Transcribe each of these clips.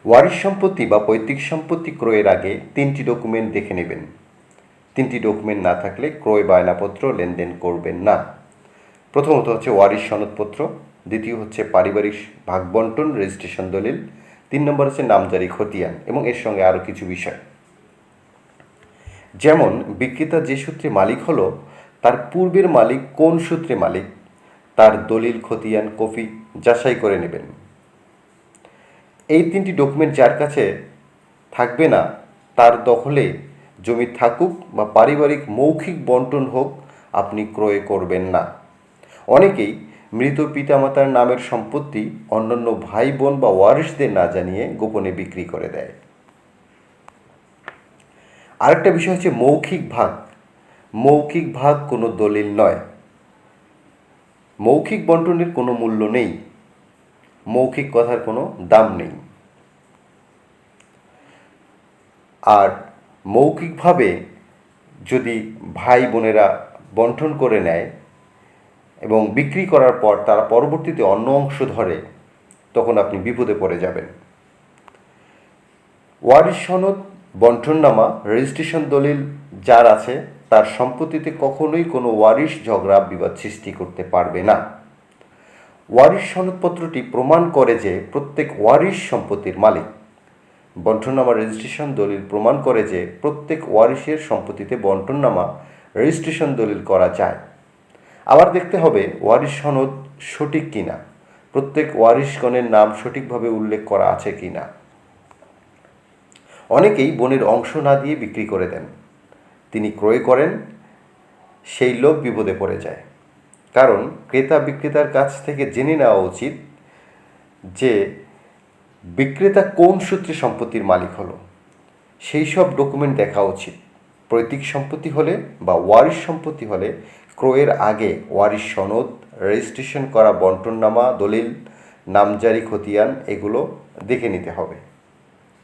ওয়ারিশ সম্পত্তি বা পৈতৃক সম্পত্তি ক্রয়ের আগে 3টি ডকুমেন্ট দেখে নেবেন। 3টি ডকুমেন্ট না থাকলে ক্রয় বায়নাপত্র লেনদেন করবেন না। প্রথমত হচ্ছে ওয়ারিশ সনদপত্র, দ্বিতীয় হচ্ছে পারিবারিক ভাগবন্টন রেজিস্ট্রেশন দলিল, 3 নম্বর হচ্ছে নামজারি খতিয়ান এবং এর সঙ্গে আরও কিছু বিষয়। যেমন বিক্রেতা যে সূত্রে মালিক হলো তার পূর্বের মালিক কোন সূত্রে মালিক তার দলিল খতিয়ান কপি যাচাই করে নেবেন। এই 3টি ডকুমেন্ট যার কাছে থাকবে না তার দখলে জমি থাকুক বা পারিবারিক মৌখিক বন্টন হোক, আপনি ক্রয় করবেন না। অনেকেই মৃত পিতামাতার নামের সম্পত্তি অন্যান্য ভাই বোন বা ওয়ারিশদের না জানিয়ে গোপনে বিক্রি করে দেয়। আরেকটা বিষয় হচ্ছে মৌখিক ভাগ। মৌখিক ভাগ কোনো দলিল নয়। মৌখিক বন্টনের কোনো মূল্য নেই, মৌখিক কথার কোনো দাম নেই। আর মৌখিকভাবে যদি ভাই বোনেরা বন্টন করে নেয় এবং বিক্রি করার পর তারা পরবর্তীতে অন্য অংশ ধরে, তখন আপনি বিপদে পড়ে যাবেন। ওয়ারিশ সনদ, বন্টননামা, রেজিস্ট্রেশন দলিল যার আছে তার সম্পত্তিতে কখনোই কোনো ওয়ারিশ ঝগড়া বিবাদ সৃষ্টি করতে পারবে না। ওয়ারিশ সনদপত্রটি প্রমাণ করে যে প্রত্যেক ওয়ারিশ সম্পত্তির মালিক। বন্টননামা, রেজিস্ট্রেশন দলিল প্রমাণ করে যে প্রত্যেক ওয়ারিশের সম্পত্তিতে বন্টননামা, রেজিস্ট্রেশন দলিল করা যায়। আবার দেখতে হবে ওয়ারিশ সনদ সঠিক কিনা, প্রত্যেক ওয়ারিশগণের নাম সঠিকভাবে উল্লেখ করা আছে কিনা। অনেকেই বোনের অংশ না দিয়ে বিক্রি করে দেন। তিনি ক্রয় করেন, সেই লোক বিপদে পড়ে যায়। কারণ ক্রেতা বিক্রেতার কাছ থেকে জেনে নেওয়া উচিত যে বিক্রেতা কোন সূত্রে সম্পত্তির মালিক হলো, সেই সব ডকুমেন্ট দেখা উচিত। পৈতৃক সম্পত্তি হলে বা ওয়ারিশ সম্পত্তি হলে ক্রয়ের আগে ওয়ারিশ সনদ, রেজিস্ট্রেশন করা বন্টননামা, দলিল, নামজারি খতিয়ান এগুলো দেখে নিতে হবে,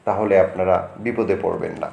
তাহলে আপনারা বিপদে পড়বেন না।